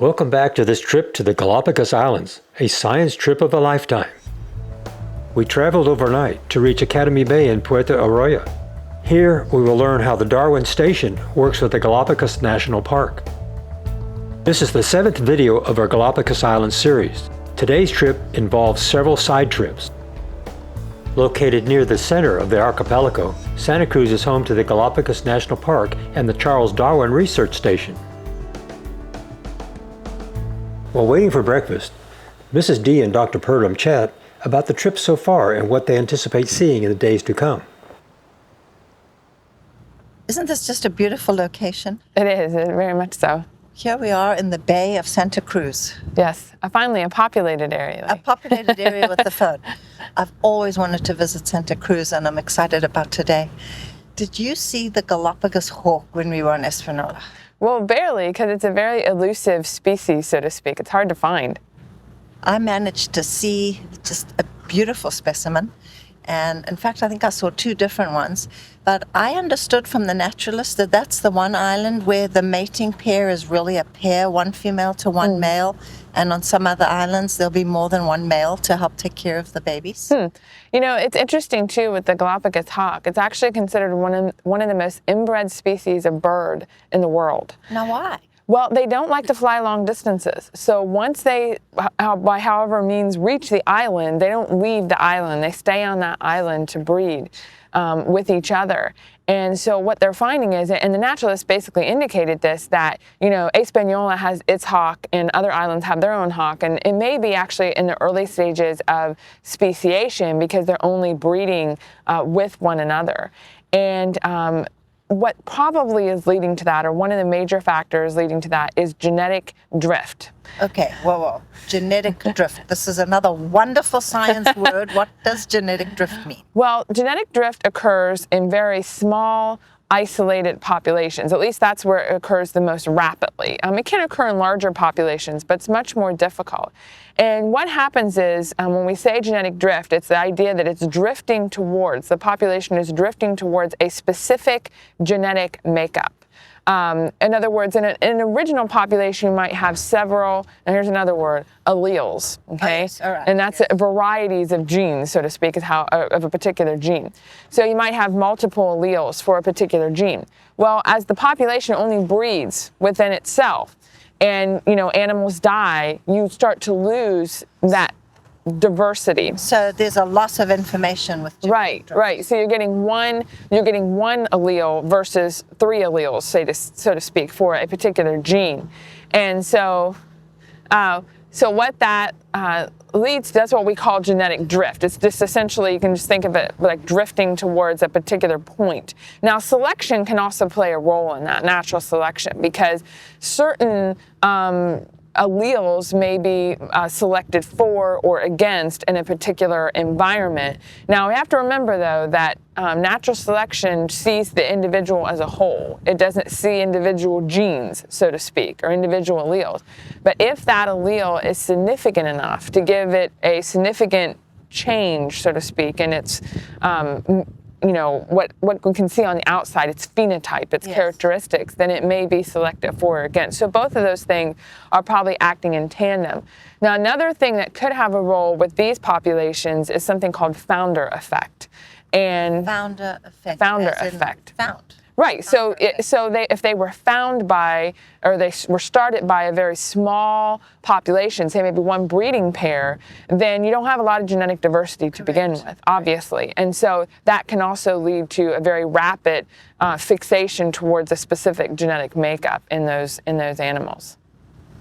Welcome back to this trip to the Galápagos Islands, a science trip of a lifetime. We traveled overnight to reach Academy Bay in Puerto Ayora. Here, we will learn how the Darwin Station works with the Galápagos National Park. This is the 7th video of our Galápagos Islands series. Today's trip involves several side trips. Located near the center of the archipelago, Santa Cruz is home to the Galápagos National Park and the Charles Darwin Research Station. While waiting for breakfast, Mrs. D and Dr. Purdom chat about the trip so far and what they anticipate seeing in the days to come. Isn't this just a beautiful location? It is, very much so. Here we are in the Bay of Santa Cruz. Yes, finally a populated area. A populated area with the phone. I've always wanted to visit Santa Cruz, and I'm excited about today. Did you see the Galapagos hawk when we were in Espanola? Well, barely, because it's a very elusive species, so to speak. It's hard to find. I managed to see just a beautiful specimen. And in fact, I think I saw 2 different ones. But I understood from the naturalist that that's the one island where the mating pair is really a pair, one female to one male. And on some other islands, there'll be more than one male to help take care of the babies. You know, it's interesting, too, with the Galapagos hawk. It's actually considered one of the most inbred species of bird in the world. Now, why? Well, they don't like to fly long distances. So once they, by however means, reach the island, they don't leave the island. They stay on that island to breed with each other. And so what they're finding is, and the naturalists basically indicated this, that, you know, Hispaniola has its hawk and other islands have their own hawk. And it may be actually in the early stages of speciation because they're only breeding with one another. And what probably is leading to that, or one of the major factors leading to that, is genetic drift. Okay, whoa. Genetic drift. This is another wonderful science word. What does genetic drift mean? Well, genetic drift occurs in very small, isolated populations. At least that's where it occurs the most rapidly. It can occur in larger populations, but it's much more difficult. And what happens is, when we say genetic drift, it's the idea that it's drifting towards, the population is drifting towards a specific genetic makeup. In other words, in an original population, you might have several, and here's another word, alleles, okay? Oh, yes. All right. And that's varieties of genes, so to speak, of a particular gene. So you might have multiple alleles for a particular gene. Well, as the population only breeds within itself, and, you know, animals die, you start to lose that diversity. So there's a loss of information with genetic drift. Right. So you're getting one allele versus 3 alleles, so to speak, for a particular gene. And so what that leads to, that's what we call genetic drift. It's just essentially, you can just think of it like drifting towards a particular point. Now, selection can also play a role in that, natural selection, because certain alleles may be selected for or against in a particular environment. Now, we have to remember, though, that natural selection sees the individual as a whole. It doesn't see individual genes, so to speak, or individual alleles. But if that allele is significant enough to give it a significant change, so to speak, and it's you know, what we can see on the outside, its phenotype, its characteristics, then it may be selected for or against. So both of those things are probably acting in tandem. Now, another thing that could have a role with these populations is something called founder effect. And Founder effect. Found. Right. So if they were found by, or they were started by a very small population, say maybe one breeding pair, then you don't have a lot of genetic diversity to begin with, obviously. And so that can also lead to a very rapid fixation towards a specific genetic makeup in those animals.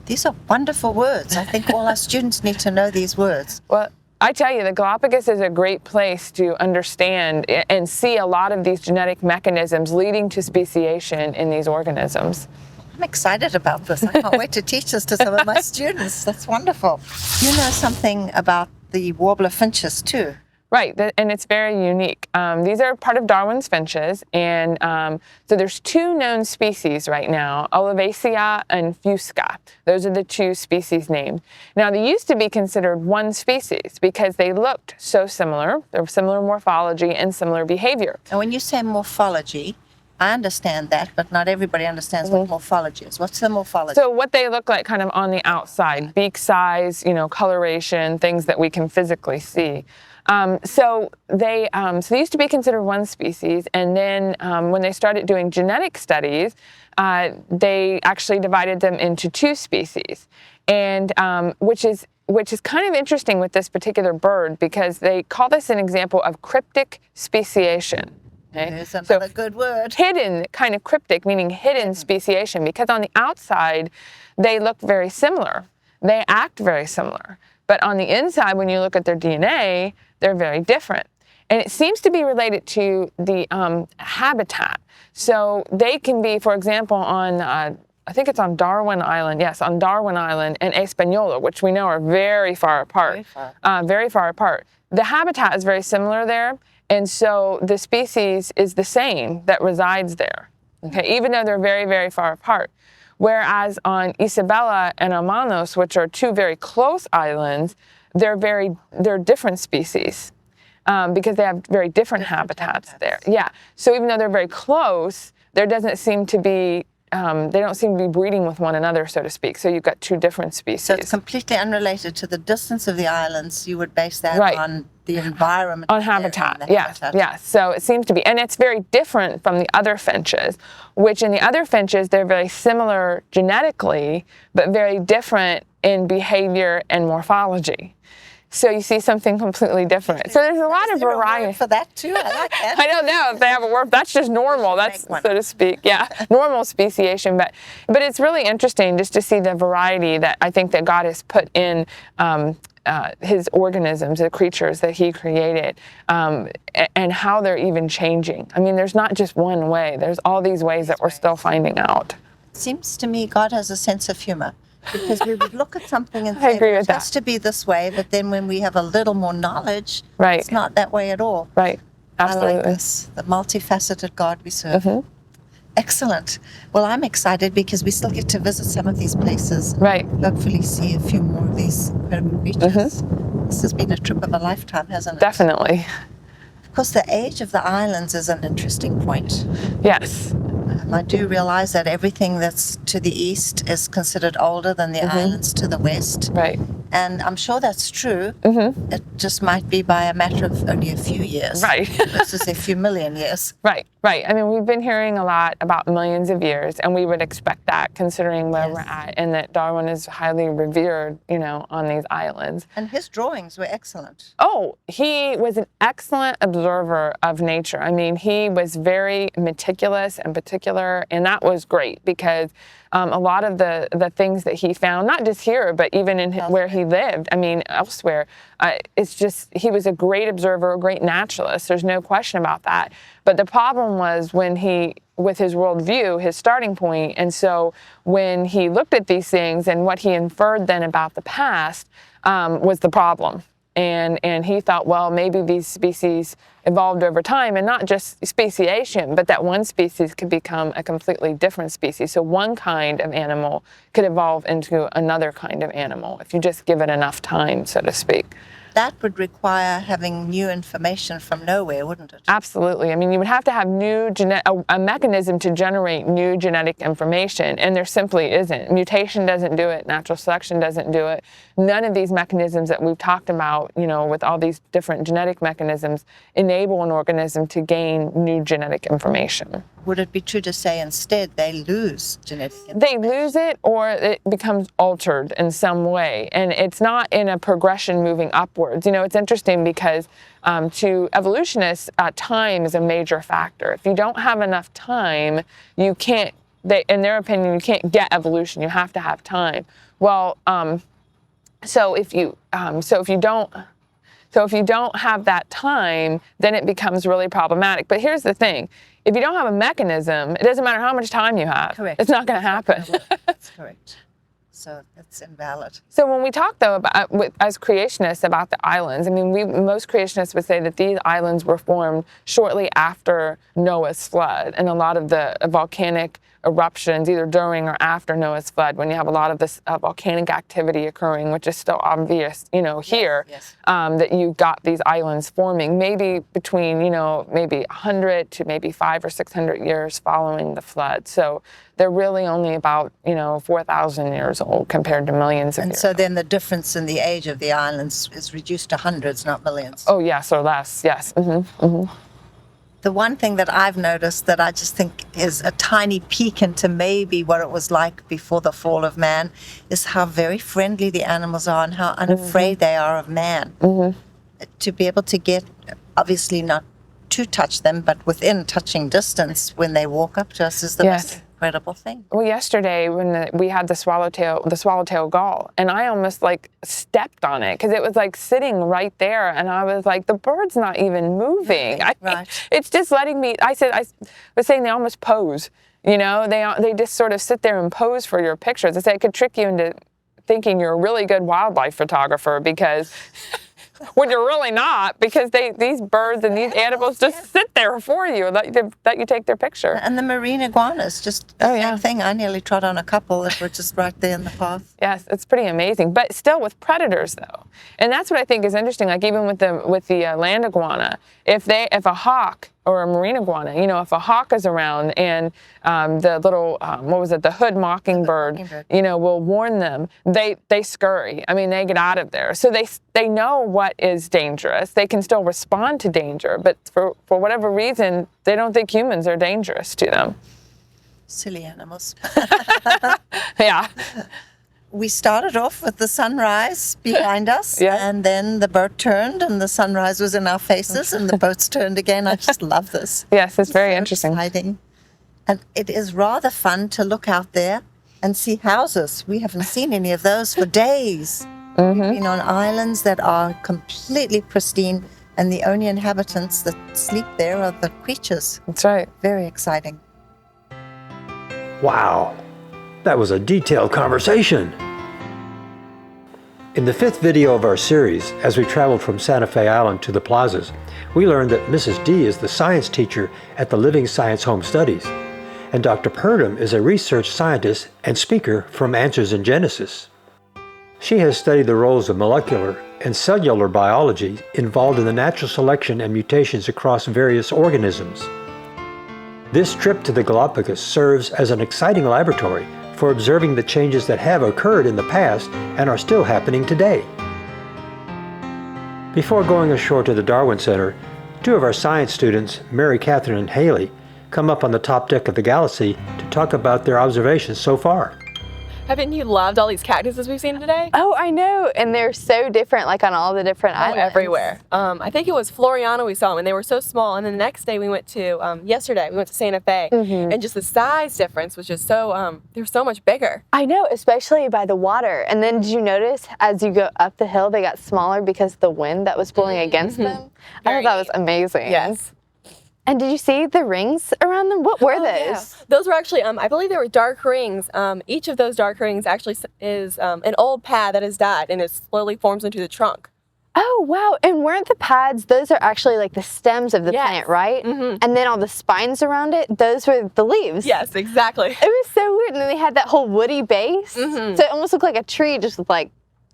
These are wonderful words. I think all our students need to know these words. Well, I tell you, the Galapagos is a great place to understand and see a lot of these genetic mechanisms leading to speciation in these organisms. I'm excited about this. I can't wait to teach this to some of my students. That's wonderful. You know something about the warbler finches, too. Right, and it's very unique. These are part of Darwin's finches, and so there's 2 known species right now, Olivacea and Fusca. Those are the 2 species named. Now, they used to be considered one species because they looked so similar. They were similar morphology and similar behavior. And when you say morphology, I understand that, but not everybody understands what morphology is. What's the morphology? So what they look like kind of on the outside, beak size, coloration, things that we can physically see. So they used to be considered one species, and then when they started doing genetic studies, they actually divided them into two species, and which is kind of interesting with this particular bird, because they call this an example of cryptic speciation. Okay? There's another good word. Hidden, kind of cryptic, meaning hidden speciation, because on the outside, they look very similar. They act very similar. But on the inside, when you look at their DNA, they're very different. And it seems to be related to the habitat. So they can be, for example, on, I think it's on Darwin Island. Yes, on Darwin Island and Hispaniola, which we know are very far apart. Very far apart. The habitat is very similar there. And so the species is the same that resides there, okay, even though they're very, very far apart. Whereas on Isabela and Amanos, which are two very close islands, they're different species because they have very different habitats there. Yeah. So even though they're very close, there doesn't seem to be they don't seem to be breeding with one another, so to speak. So you've got two different species. So it's completely unrelated to the distance of the islands. You would base that on the environment. On habitat, yes. So it seems to be. And it's very different from the other finches, which in the other finches, they're very similar genetically, but very different in behavior and morphology. So you see something completely different. So there's a lot of variety. For that too, I like that. I don't know if they have a word. That's just normal. That's, so to speak, normal speciation. But it's really interesting just to see the variety that I think that God has put in his organisms, the creatures that he created, and how they're even changing. I mean, there's not just one way. There's all these ways that we're still finding out. It seems to me God has a sense of humor. Because we would look at something and say, it has to be this way, but then when we have a little more knowledge, it's not that way at all. Right, absolutely. I like this, the multifaceted God we serve. Excellent. Well, I'm excited because we still get to visit some of these places. Right. Hopefully see a few more of these incredible creatures. This has been a trip of a lifetime, hasn't it? Definitely. Of course, the age of the islands is an interesting point. Yes. I do realize that everything that's to the east is considered older than the islands to the west. Right. And I'm sure that's true. It just might be by a matter of only a few years. Right. Versus a few million years. Right. I mean, we've been hearing a lot about millions of years, and we would expect that considering where we're at, and that Darwin is highly revered, on these islands. And his drawings were excellent. Oh, he was an excellent observer of nature. I mean, he was very meticulous and particular, and that was great because a lot of the things that he found, not just here, but even in where he lived, I mean, elsewhere, it's just, he was a great observer, a great naturalist. There's no question about that. But the problem was with his worldview, his starting point, and so when he looked at these things and what he inferred then about the past was the problem. And he thought, well, maybe these species evolved over time, and not just speciation, but that one species could become a completely different species. So one kind of animal could evolve into another kind of animal if you just give it enough time, so to speak. That would require having new information from nowhere, wouldn't it? Absolutely. I mean, you would have to have a mechanism to generate new genetic information, and there simply isn't. Mutation doesn't do it. Natural selection doesn't do it. None of these mechanisms that we've talked about, with all these different genetic mechanisms, enable an organism to gain new genetic information. Would it be true to say instead they lose genetic information? They lose it, or it becomes altered in some way, and it's not in a progression moving upwards. It's interesting because to evolutionists, time is a major factor. If you don't have enough time, you can't, in their opinion, you can't get evolution. You have to have time. Well, so if you don't have that time, then it becomes really problematic. But here's the thing. If you don't have a mechanism, it doesn't matter how much time you have. Correct. It's not going to happen. That's correct. So that's invalid. So when we talk, though, as creationists about the islands, I mean, most creationists would say that these islands were formed shortly after Noah's flood, and a lot of the volcanic eruptions, either during or after Noah's flood, when you have a lot of this volcanic activity occurring, which is still obvious, here, that you got these islands forming, maybe between, maybe 100 to maybe 500 or 600 years following the flood. So they're really only about, 4,000 years old compared to millions of years. And so then the difference in the age of the islands is reduced to hundreds, not millions. Oh, yes, or less, yes. The one thing that I've noticed that I just think is a tiny peek into maybe what it was like before the fall of man is how very friendly the animals are and how unafraid they are of man. To be able to get, obviously not to touch them, but within touching distance when they walk up to us is the most incredible thing. Well, yesterday when we had the swallowtail gull, and I almost stepped on it because it was sitting right there, and I was like, the bird's not even moving. It's just letting me. I was saying they almost pose. They just sort of sit there and pose for your pictures. I said it could trick you into thinking you're a really good wildlife photographer because. When you're really not, because these birds and these animals just sit there for you and let you take their picture. And the marine iguanas, just the same thing. I nearly trod on a couple that were just right there in the path. Yes, it's pretty amazing. But still with predators, though. And that's what I think is interesting, even with the land iguana, if a hawk or a marine iguana, if a hawk is around and the little, the hood mockingbird, will warn them, they scurry. They get out of there. So they know what is dangerous. They can still respond to danger, but for whatever reason, they don't think humans are dangerous to them. Silly animals. Yeah. We started off with the sunrise behind us, and then the boat turned and the sunrise was in our faces and the boats turned again. I just love this. Yes, it's very interesting. Exciting. And it is rather fun to look out there and see houses. We haven't seen any of those for days. We've been on islands that are completely pristine, and the only inhabitants that sleep there are the creatures. That's right. Very exciting. Wow, that was a detailed conversation. In the 5th video of our series, as we traveled from Santa Fe Island to the plazas, we learned that Mrs. D is the science teacher at the Living Science Home Studies, and Dr. Purdom is a research scientist and speaker from Answers in Genesis. She has studied the roles of molecular and cellular biology involved in the natural selection and mutations across various organisms. This trip to the Galapagos serves as an exciting laboratory for observing the changes that have occurred in the past and are still happening today. Before going ashore to the Darwin Center, 2 of our science students, Mary Catherine and Haley, come up on the top deck of the Galaxy to talk about their observations so far. Haven't you loved all these cactuses we've seen today? Oh, I know, and they're so different, on all the different islands. Everywhere. I think it was Floriana we saw them, and they were so small. And then the next day we went to, yesterday, we went to Santa Fe, and just the size difference was just so, they were so much bigger. I know, especially by the water. And then did you notice as you go up the hill, they got smaller because of the wind that was blowing against them? I thought that was amazing. Yes. And did you see the rings around them? What were those? Yeah. Those were actually, I believe they were dark rings. Each of those dark rings actually is an old pad that has died, and it slowly forms into the trunk. Oh, wow. And weren't the pads, those are actually the stems of the plant, right? And then all the spines around it, those were the leaves. Yes, exactly. It was so weird. And then they had that whole woody base. So it almost looked like a tree, just with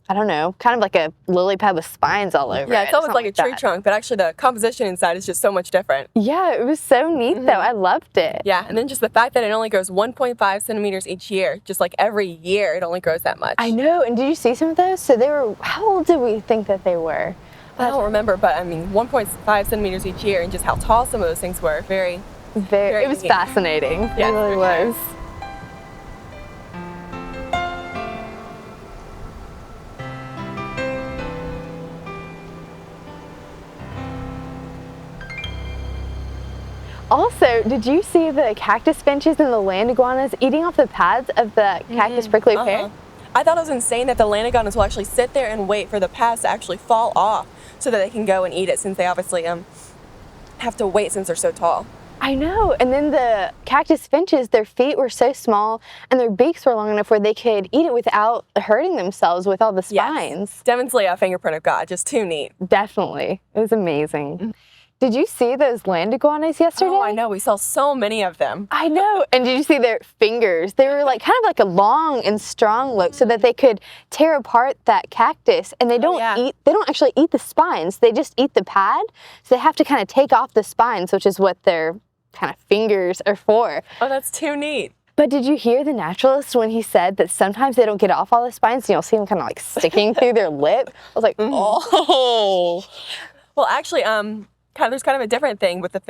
I don't know, kind of like a lily pad with spines all over it. Yeah, it's almost like a tree trunk, but actually the composition inside is just so much different. Yeah, it was so neat though. I loved it. Yeah, and then just the fact that it only grows 1.5 centimeters each year, just every year it only grows that much. I know, and did you see some of those? So they were, how old did we think that they were? I don't remember, but 1.5 centimeters each year, and just how tall some of those things were. Very it was neat. fascinating. Yeah, it really was. Also, did you see the cactus finches and the land iguanas eating off the pads of the cactus prickly pear? I thought it was insane that the land iguanas will actually sit there and wait for the pads to actually fall off so that they can go and eat it, since they obviously have to wait since they're so tall. I know, and then the cactus finches, their feet were so small and their beaks were long enough where they could eat it without hurting themselves with all the spines. Yes. Definitely a fingerprint of God, just too neat. Definitely, it was amazing. Did you see those land iguanas yesterday? Oh, I know. We saw so many of them. I know. And did you see their fingers? They were like kind of like a long and strong look so that they could tear apart that cactus. And they don't they don't actually eat the spines. They just eat the pad. So they have to kind of take off the spines, which is what their kind of fingers are for. Oh, that's too neat. But did you hear the naturalist when he said that sometimes they don't get off all the spines and you'll see them kind of like sticking through their lip? I was like, oh. Well, actually, there's kind of a different thing with the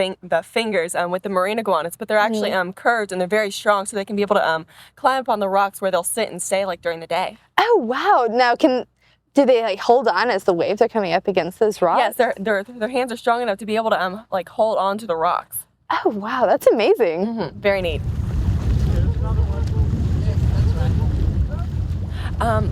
fingers with the marine iguanas, but they're actually curved and they're very strong, so they can be able to climb up on the rocks where they'll sit and stay like during the day. Oh wow! Now do they like hold on as the waves are coming up against those rocks? Yes, their hands are strong enough to be able to like hold on to the rocks. Oh wow, that's amazing. Very neat.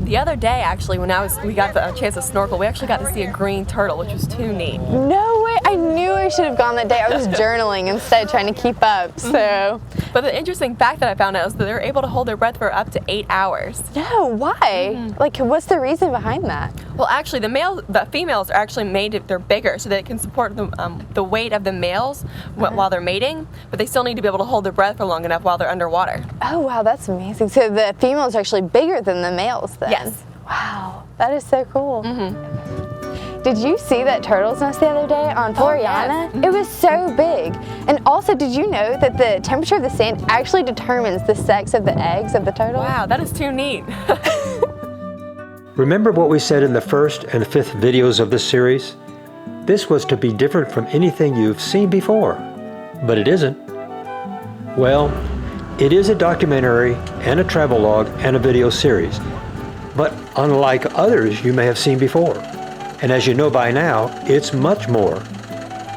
The other day, actually, when we got the chance to snorkel, we actually got to see a green turtle, which was too neat. No way! I knew I should have gone that day. I was journaling instead, trying to keep up. So. But the interesting fact that I found out is that they're able to hold their breath for up to 8 hours. No, why? Like, what's the reason behind that? Well, actually, the females are actually they're bigger, so that it can support the weight of the males while they're mating. But they still need to be able to hold their breath for long enough while they're underwater. Oh wow, that's amazing. So the females are actually bigger than the males then? Yes. Wow, that is so cool. Did you see that turtle's nest the other day on Floriana? Yes. It was so big. And also, did you know that the temperature of the sand actually determines the sex of the eggs of the turtle? Wow, that is too neat. Remember what we said in the first and fifth videos of this series? This was to be different from anything you've seen before, but it isn't. Well, it is a documentary and a travelogue and a video series, but unlike others you may have seen before. And as you know by now, it's much more.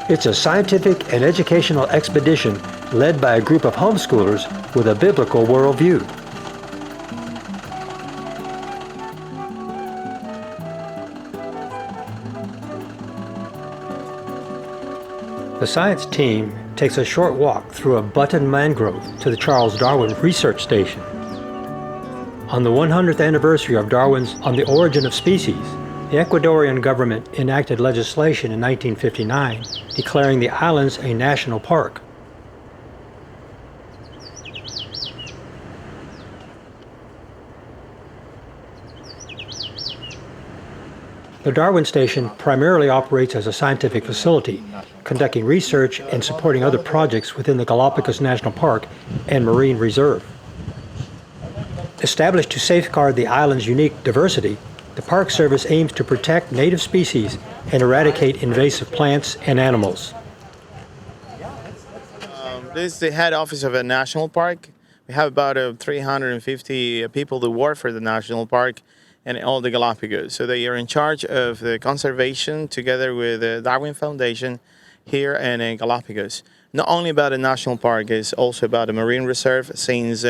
It's a scientific and educational expedition led by a group of homeschoolers with a biblical worldview. The science team takes a short walk through a button mangrove to the Charles Darwin Research Station. On the 100th anniversary of Darwin's On the Origin of Species, the Ecuadorian government enacted legislation in 1959 declaring the islands a national park. The Darwin Station primarily operates as a scientific facility, conducting research and supporting other projects within the Galápagos National Park and Marine Reserve. Established to safeguard the island's unique diversity, the Park Service aims to protect native species and eradicate invasive plants and animals. This is the head office of a national park. We have about 350 people that work for the national park and all the Galápagos. So they are in charge of the conservation together with the Darwin Foundation here in Galápagos. Not only about the national park, it's also about the marine reserve since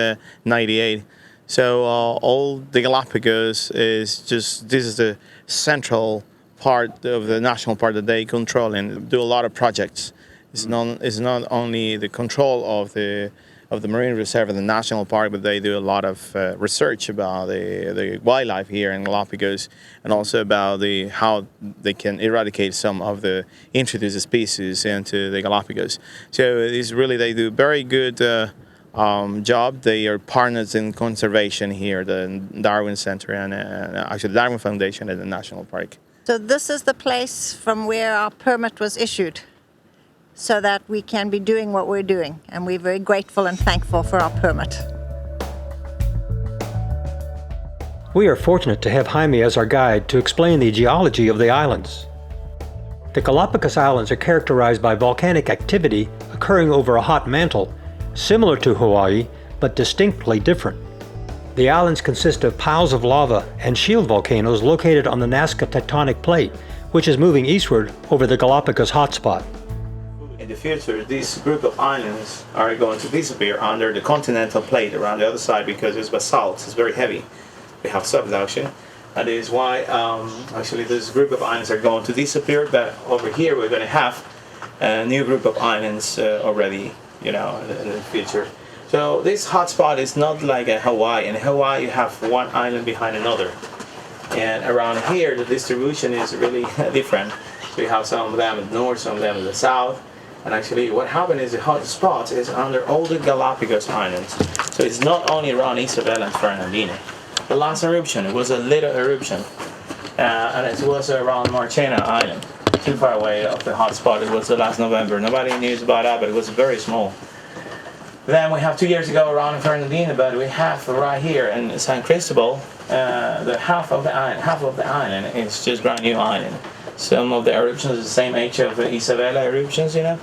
'98. So all the Galápagos this is the central part of the national park that they control and do a lot of projects. It's not only the control of the marine reserve and the national park, but they do a lot of research about the wildlife here in Galápagos, and also about how they can eradicate some of the introduced species into the Galápagos. So it's really, they do very good job. They are partners in conservation here, the Darwin Center and actually the Darwin Foundation and the National Park. So this is the place from where our permit was issued, so that we can be doing what we're doing. And we're very grateful and thankful for our permit. We are fortunate to have Jaime as our guide to explain the geology of the islands. The Galápagos Islands are characterized by volcanic activity occurring over a hot mantle, similar to Hawaii, but distinctly different. The islands consist of piles of lava and shield volcanoes located on the Nazca tectonic plate, which is moving eastward over the Galápagos hotspot. In the future, this group of islands are going to disappear under the continental plate around the other side because it's basalt, it's very heavy. We have subduction. That is why actually this group of islands are going to disappear, but over here we're going to have a new group of islands already, in the future. So this hotspot is not like a Hawaii. In Hawaii you have one island behind another. And around here the distribution is really different. So you have some of them in the north, some of them in the south. And actually what happened is the hot spot is under all the Galápagos Islands. So it's not only around Isabella and Fernandina. The last eruption, it was a little eruption. And it was around Marchena Island. Too far away off the hot spot. It was the last November. Nobody knew about that, but it was very small. Then we have 2 years ago around Fernandina, but we have right here in San Cristobal, the half of the island is just brand new island. Some of the eruptions are the same age of the Isabella eruptions, you know.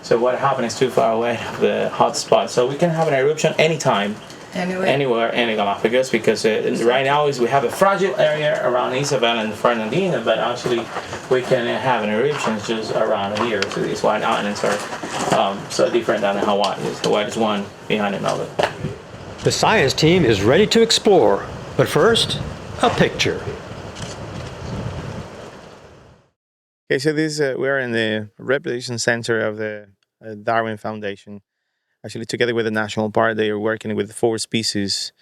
So what happened is too far away of the hot spot. So we can have an eruption anytime, anywhere in the Galapagos, because right now is we have a fragile area around Isabella and Fernandina, but actually we can have an eruption just around here. So these white islands are so different than Hawaii. Hawaii is one behind another. The science team is ready to explore, but first, a picture. Okay, so this we're in the Reproduction Center of the Darwin Foundation. Actually, together with the National Park, they are working with 4 species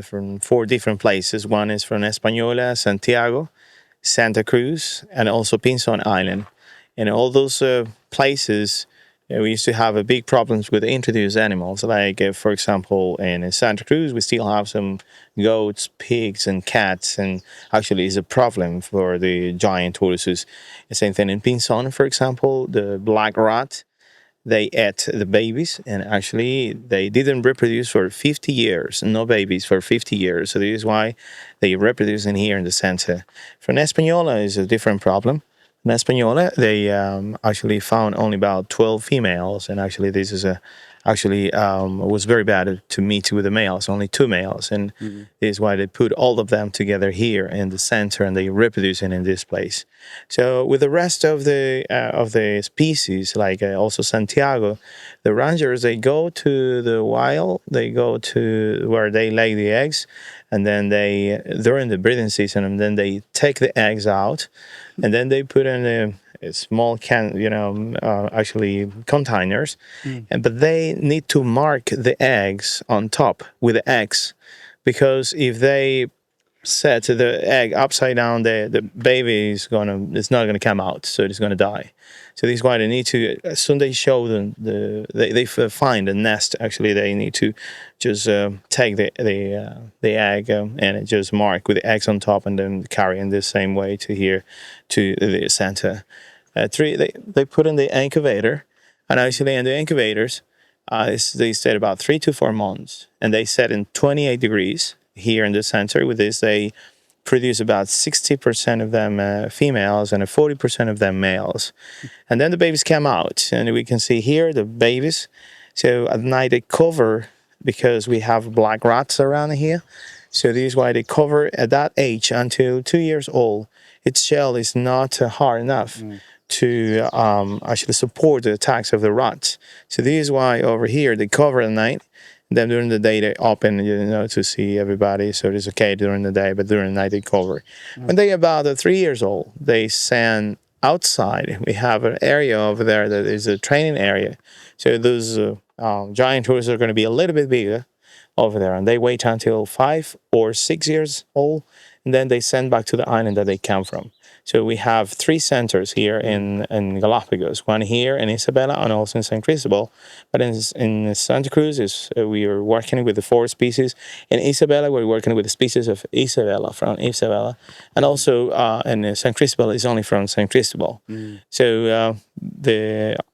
from 4 different places. One is from Española, Santiago, Santa Cruz, and also Pinzon Island. And all those places, we used to have big problems with introduced animals. Like, for example, in Santa Cruz, we still have some goats, pigs, and cats. And actually, it's a problem for the giant tortoises. The same thing in Pinzon, for example, the black rat. They ate the babies, and actually they didn't reproduce for 50 years, no babies for 50 years. So this is why they reproduce in here in the center. For Española is a different problem. In Española, they actually found only about 12 females, and actually this is was very bad to meet with the males, only 2 males, and this is why they put all of them together here in the center, and they reproduce in this place. So with the rest of the species, like also Santiago, the rangers, they go to the wild, they go to where they lay the eggs, and then during the breeding season, and then they take the eggs out, and then they put in a small containers, but they need to mark the eggs on top with the X, because if they set the egg upside down, the baby it's not gonna come out, so it's gonna die. So this is why they need to, as soon as they show them they find a nest, actually they need to just take the egg and just mark with the eggs on top, and then carry in the same way to here to the center. 3 they put in the incubator, and actually in the incubators they stayed about 3 to 4 months, and they set in 28 degrees. Here in the center, with this, they produce about 60% of them females and 40% of them males. And then the babies come out, and we can see here the babies. So at night they cover, because we have black rats around here. So this is why they cover at that age until 2 years old. Its shell is not hard enough to actually support the attacks of the rats. So this is why over here they cover at night. Then during the day they open, to see everybody, so it's okay during the day, but during the night they cover. When they about 3 years old, they send outside. We have an area over there that is a training area. So those giant tortoises are going to be a little bit bigger over there, and they wait until 5 or 6 years old, and then they send back to the island that they come from. So we have 3 centers here in Galapagos, one here in Isabella and also in San Cristobal. But in Santa Cruz, we are working with the 4 species. In Isabella, we're working with the species of Isabella, from Isabella. And also in San Cristobal is only from San Cristobal. So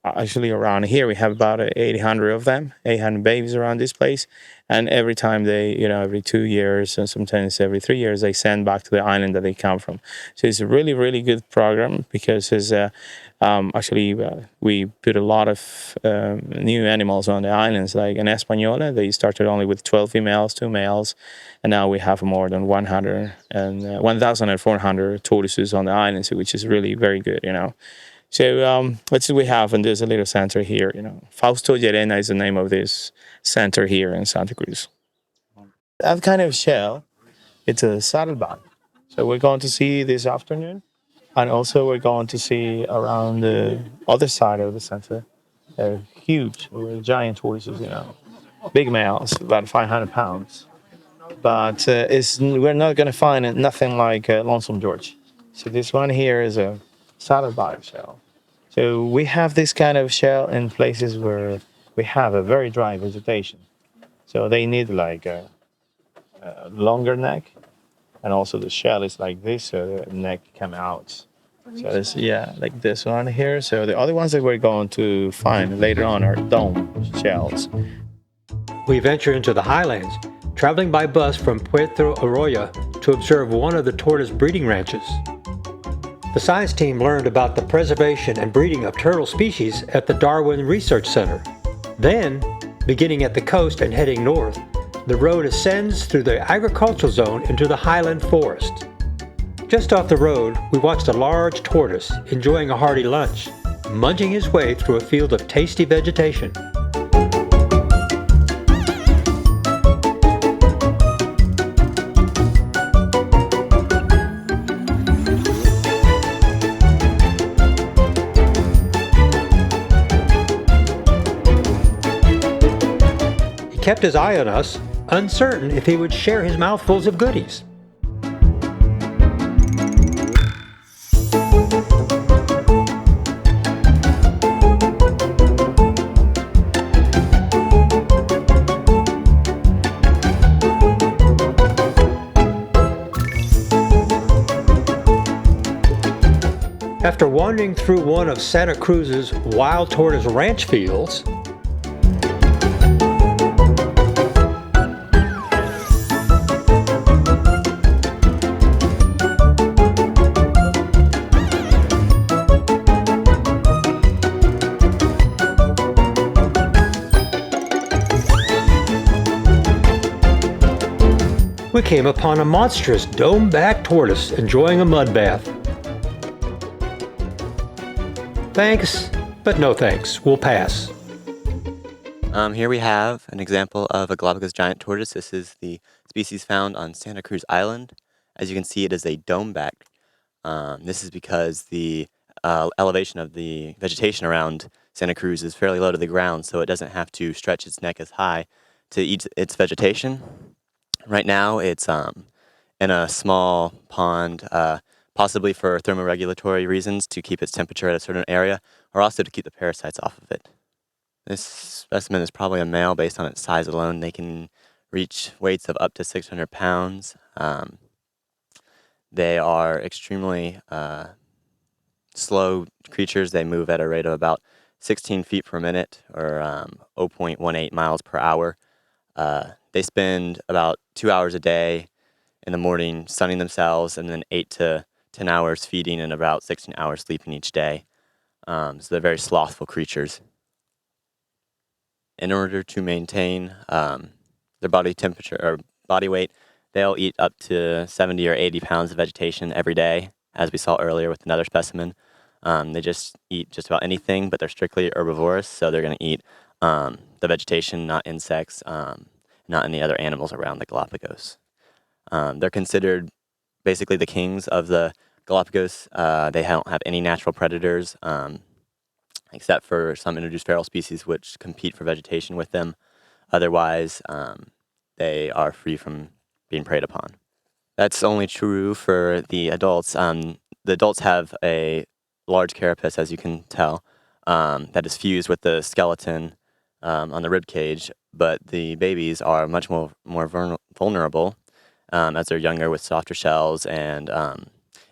actually around here, we have about 800 of them, 800 babies around this place. And every time they, every 2 years and sometimes every 3 years, they send back to the island that they come from. So it's a really, really good program, because it's, we put a lot of new animals on the islands. Like in Española, they started only with 12 females, 2 males, and now we have more than 1,400 tortoises on the islands, which is really very good, So let's see what we have, and there's a little center here, Fausto Llerena is the name of this center here in Santa Cruz. That kind of shell, it's a saddleback. So we're going to see this afternoon, and also we're going to see around the other side of the center, huge, giant tortoises, big males, about 500 pounds. But we're not going to find nothing like Lonesome George. So this one here is saddlebag shell. So we have this kind of shell in places where we have a very dry vegetation. So they need like a longer neck, and also the shell is like this, so the neck come out. So it's, yeah, like this one here. So the other ones that we're going to find later on are dome shells. We venture into the Highlands, traveling by bus from Puerto Ayora to observe one of the tortoise breeding ranches. The science team learned about the preservation and breeding of turtle species at the Darwin Research Center. Then, beginning at the coast and heading north, the road ascends through the agricultural zone into the highland forest. Just off the road, we watched a large tortoise enjoying a hearty lunch, munching his way through a field of tasty vegetation. He kept his eye on us, uncertain if he would share his mouthfuls of goodies. After wandering through one of Santa Cruz's wild tortoise ranch fields, we came upon a monstrous Domeback tortoise enjoying a mud bath. Thanks, but no thanks. We'll pass. Here we have an example of a Galapagos giant tortoise. This is the species found on Santa Cruz Island. As you can see, it is a domeback. This is because the elevation of the vegetation around Santa Cruz is fairly low to the ground, so it doesn't have to stretch its neck as high to eat its vegetation. Right now, it's in a small pond, possibly for thermoregulatory reasons to keep its temperature at a certain area, or also to keep the parasites off of it. This specimen is probably a male based on its size alone. They can reach weights of up to 600 pounds. They are extremely slow creatures. They move at a rate of about 16 feet per minute, or 0.18 miles per hour. They spend about 2 hours a day in the morning sunning themselves, and then 8 to 10 hours feeding and about 16 hours sleeping each day. So they're very slothful creatures. In order to maintain their body temperature or body weight, they'll eat up to 70 or 80 pounds of vegetation every day, as we saw earlier with another specimen. They just eat just about anything, but they're strictly herbivorous, so they're going to eat the vegetation, not insects, not any other animals around the Galapagos. They're considered basically the kings of the Galapagos. They don't have any natural predators, except for some introduced feral species which compete for vegetation with them. Otherwise, they are free from being preyed upon. That's only true for the adults. The adults have a large carapace, as you can tell, that is fused with the skeleton on the rib cage, but the babies are much more vulnerable as they're younger, with softer shells and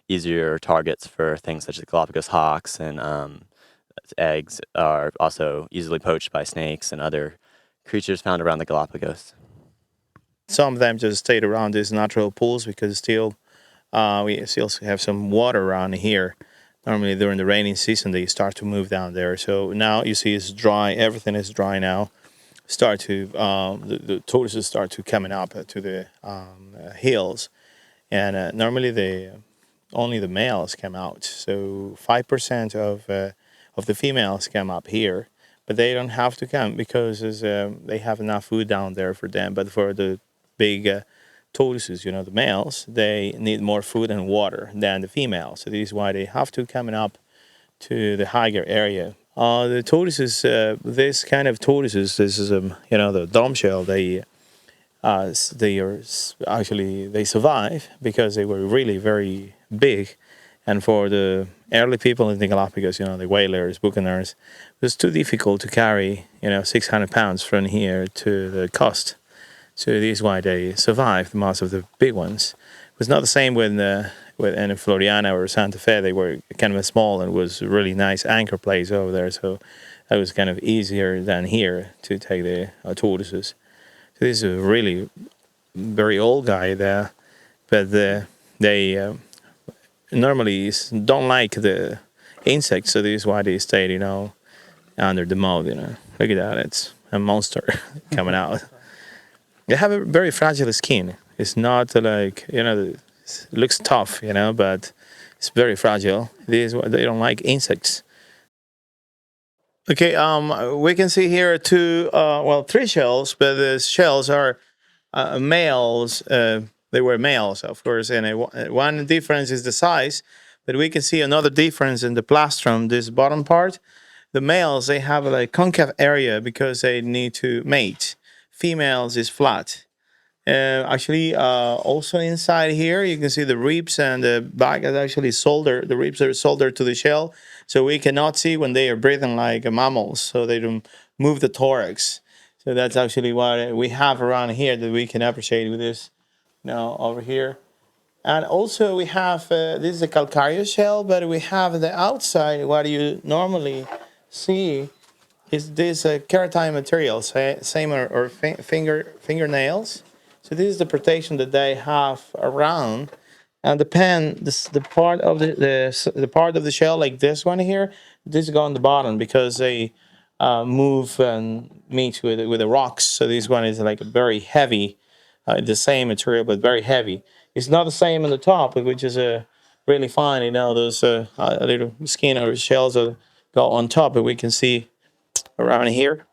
easier targets for things such as Galapagos hawks, and eggs are also easily poached by snakes and other creatures found around the Galapagos. Some of them just stayed around these natural pools because we still have some water around here. Normally during the rainy season they start to move down there. So now you see it's dry. Everything is dry now. The tortoises start to coming up to the hills, and normally only the males come out. So 5% of the females come up here, but they don't have to come because they have enough food down there for them. But for the big tortoises, the males, they need more food and water than the females. So this is why they have to come up to the higher area. The tortoises, this kind of tortoises, this is the dome shell. They survive because they were really very big, And for the early people in the Galapagos, the whalers, buccaneers, it was too difficult to carry, 600 pounds from here to the coast. So this is why they survived, most of the big ones. It was not the same with in Floriana or Santa Fe. They were kind of small and it was a really nice anchor place over there. So it was kind of easier than here to take the tortoises. So this is a really very old guy there, but they normally don't like the insects, so this is why they stayed, under the mud. Look at that, it's a monster coming out. They have a very fragile skin. It's not like, it looks tough, but it's very fragile. They don't like insects. Okay, we can see here three shells, but the shells are males. They were males, of course, and one difference is the size, but we can see another difference in the plastron, this bottom part. The males, they have a concave area because they need to mate. Females is flat. Actually, also inside here, you can see the ribs and the back is actually soldered. The ribs are soldered to the shell, so we cannot see when they are breathing like mammals, so they don't move the thorax. So that's actually what we have around here that we can appreciate with this, over here. And also we have, this is a calcareous shell, but we have the outside, what you normally see is this keratin material, same or fingernails. So this is the protection that they have around, and the part of the part of the shell like this one here, this go on the bottom because they move and meet with the rocks. So this one is like very heavy, the same material but very heavy. It's not the same on the top, which is really fine. Those little skin or shells that go on top, but we can see around here.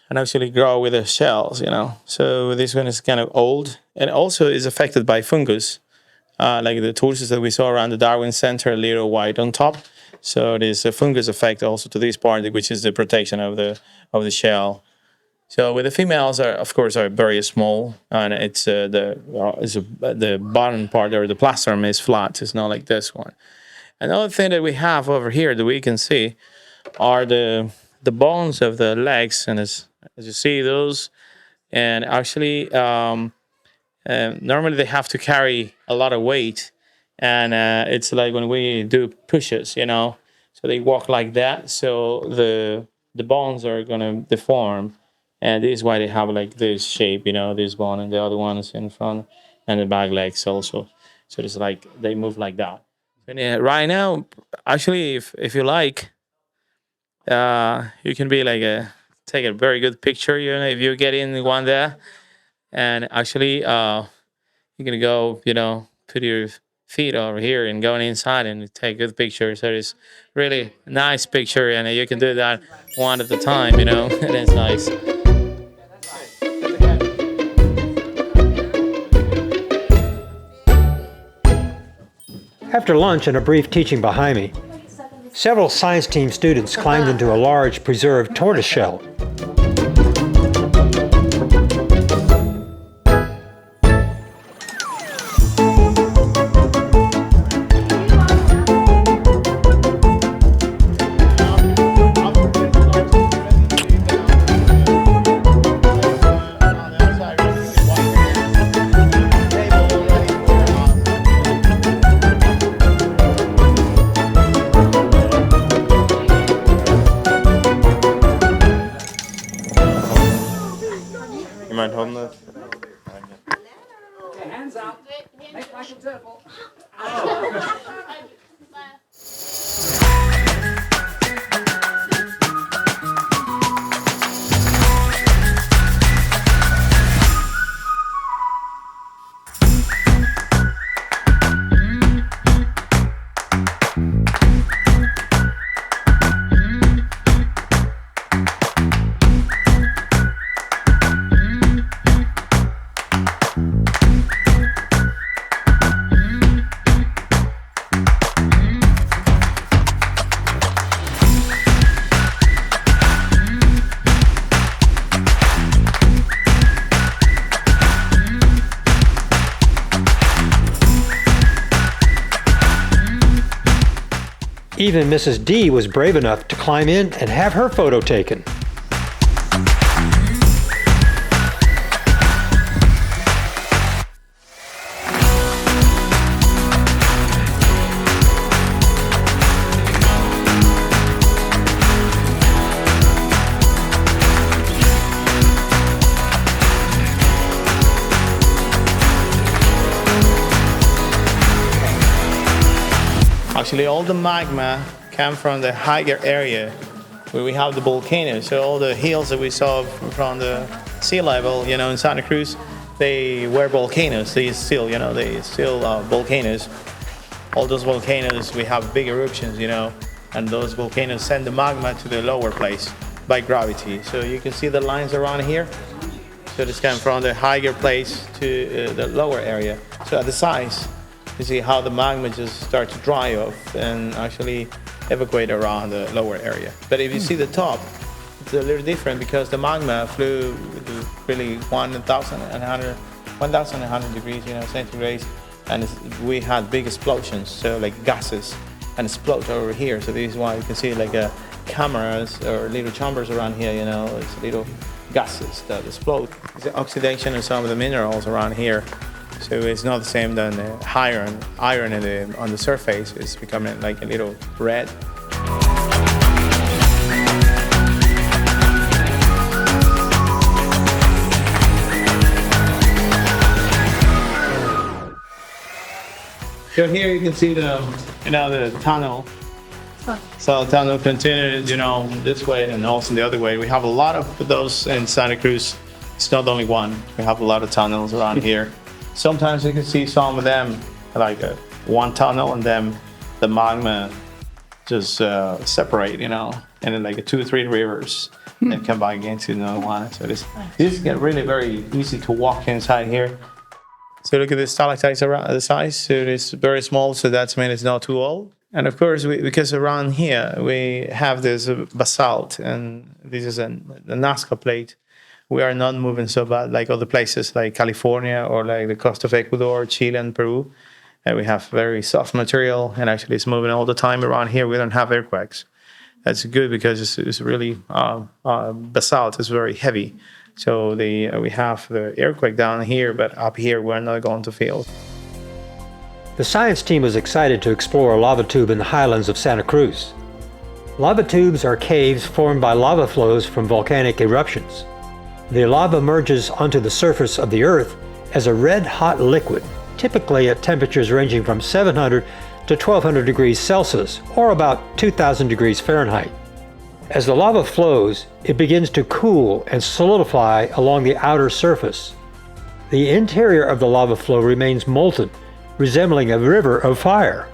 And actually grow with the shells, So this one is kind of old and also is affected by fungus, like the tortoises that we saw around the Darwin Center, a little white on top. So there's a fungus effect also to this part, which is the protection of the shell. So with the females of course are very small, and it's the bottom part or the plastron is flat. It's not like this one. Another thing that we have over here that we can see are the bones of the legs, and as you see those, and actually normally they have to carry a lot of weight, and it's like when we do pushes, so they walk like that, so the bones are gonna deform, and this is why they have like this shape, this bone, and the other one is in front, and the back legs also. So it's like they move like that. And right now, actually, if you like, you can be like take a very good picture, if you get in one there, and actually you're gonna go, put your feet over here and going inside and take good pictures. So it's really nice picture, and you can do that one at a time, and it's nice. After lunch and a brief teaching by Jaime, several science team students climbed into a large preserved tortoise shell. You mind holding this? Hands out. Make like a turtle. Even Mrs. D was brave enough to climb in and have her photo taken. Actually, all the magma come from the higher area where we have the volcanoes. So all the hills that we saw from the sea level, you know, in Santa Cruz, they were volcanoes. They still volcanoes. All those volcanoes, we have big eruptions, you know, and those volcanoes send the magma to the lower place by gravity. So you can see the lines around here. So this comes from the higher place to the lower area. So at the sides, you see how the magma just starts to dry off and actually evacuate around the lower area. But if you see the top, it's a little different because the magma flew really 1,100 degrees, you know, centigrade, and we had big explosions, so like gases, and explode over here. So this is why you can see like cameras or little chambers around here, you know, it's little gases that explode. It's the oxidation of some of the minerals around here. So it's not the same than the iron. Iron on the surface is becoming like a little red. So here you can see the tunnel. So the tunnel continues, you know, this way and also the other way. We have a lot of those in Santa Cruz. It's not only one. We have a lot of tunnels around here. Sometimes you can see some of them like one tunnel and then the magma just separate, you know, and then like 2 or 3 rivers and come back into another one. So this get really very easy to walk inside here. So look at the stalactites around the size. So it's very small, so that means it's not too old. And of course, because around here we have this basalt, and this is a Nazca plate. We are not moving so bad like other places like California or like the coast of Ecuador, Chile, and Peru. And we have very soft material, and actually it's moving all the time around here. We don't have earthquakes. That's good because it's really basalt is very heavy. So we have the earthquake down here, but up here we're not going to feel. The science team was excited to explore a lava tube in the highlands of Santa Cruz. Lava tubes are caves formed by lava flows from volcanic eruptions. The lava emerges onto the surface of the Earth as a red-hot liquid, typically at temperatures ranging from 700 to 1200 degrees Celsius, or about 2000 degrees Fahrenheit. As the lava flows, it begins to cool and solidify along the outer surface. The interior of the lava flow remains molten, resembling a river of fire.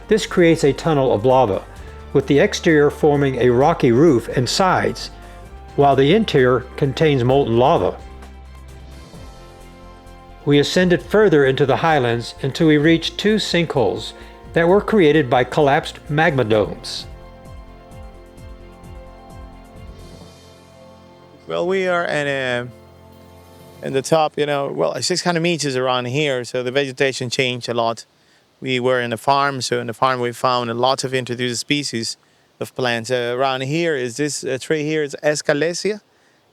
This creates a tunnel of lava, with the exterior forming a rocky roof and sides, while the interior contains molten lava. We ascended further into the highlands until we reached 2 sinkholes that were created by collapsed magma domes. Well, we are in the top, you know, well, 600 meters around here, so the vegetation changed a lot. We were in a farm, so in the farm we found a lot of introduced species of plants. Around here is this tree here is Escalesia.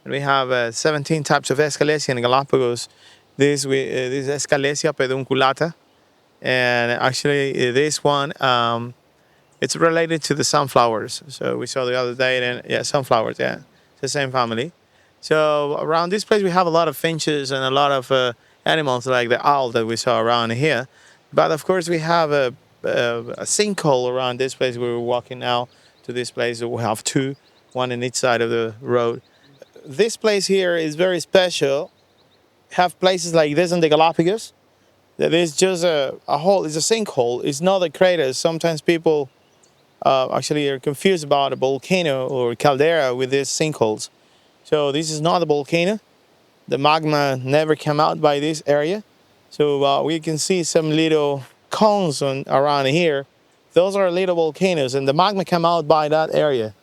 And we have 17 types of Escalesia in Galápagos. This is Escalesia pedunculata. And actually this one, it's related to the sunflowers. So we saw the other day, and yeah, sunflowers, yeah, it's the same family. So around this place we have a lot of finches and a lot of animals like the owl that we saw around here. But of course we have a sinkhole around this place where we're walking now to this place. We have 2, one in each side of the road. This place here is very special. Have places like this in the Galápagos. That is just a hole, it's a sinkhole. It's not a crater. Sometimes people actually are confused about a volcano or caldera with these sinkholes. So this is not a volcano. The magma never came out by this area. So we can see some little cones around here. Those are little volcanoes, and the magma came out by that area.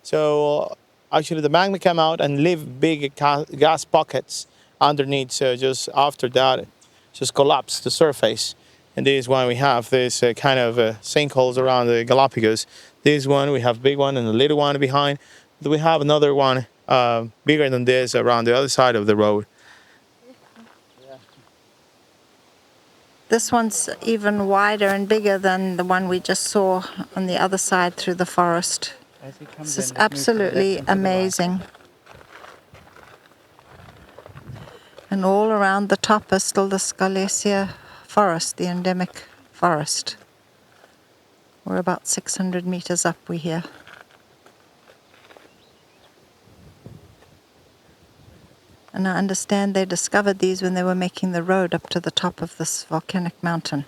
So actually the magma came out and leave big gas pockets underneath. So just after that, just collapsed the surface. And this one we have this kind of sinkholes around the Galápagos. This one we have big one and a little one behind. We have another one bigger than this around the other side of the road. This one's even wider and bigger than the one we just saw on the other side through the forest. This is absolutely amazing. And all around the top is still the Speciation forest, the endemic forest. We're about 600 meters up, we hear. And I understand they discovered these when they were making the road up to the top of this volcanic mountain.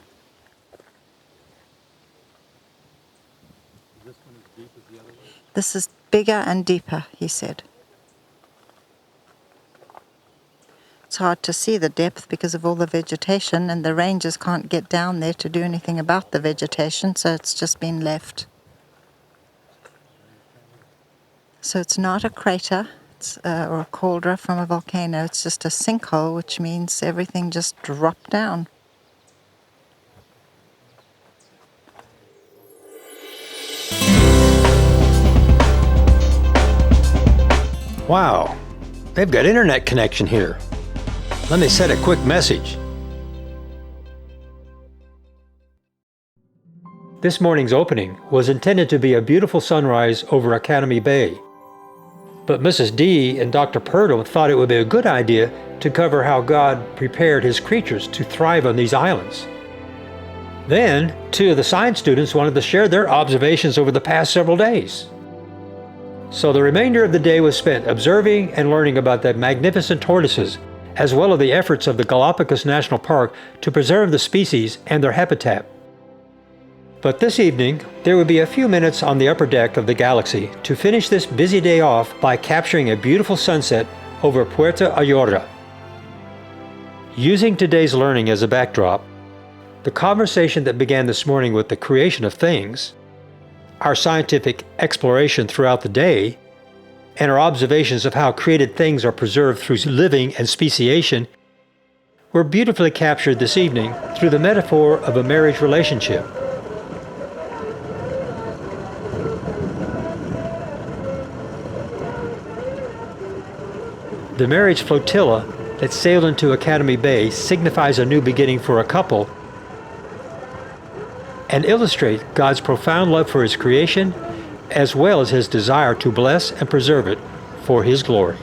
This is bigger and deeper, he said. It's hard to see the depth because of all the vegetation, and the rangers can't get down there to do anything about the vegetation, so it's just been left. So it's not a crater or a caldera from a volcano, it's just a sinkhole, which means everything just dropped down. Wow, they've got internet connection here. Let me set a quick message. This morning's opening was intended to be a beautiful sunrise over Academy Bay. But Mrs. D and Dr. Purdle thought it would be a good idea to cover how God prepared his creatures to thrive on these islands. Then, two of the science students wanted to share their observations over the past several days. So the remainder of the day was spent observing and learning about the magnificent tortoises, as well as the efforts of the Galápagos National Park to preserve the species and their habitat. But this evening, there would be a few minutes on the upper deck of the Galaxy to finish this busy day off by capturing a beautiful sunset over Puerto Ayora. Using today's learning as a backdrop, the conversation that began this morning with the creation of things, our scientific exploration throughout the day, and our observations of how created things are preserved through living and speciation were beautifully captured this evening through the metaphor of a marriage relationship. The marriage flotilla that sailed into Academy Bay signifies a new beginning for a couple and illustrate God's profound love for his creation as well as his desire to bless and preserve it for his glory.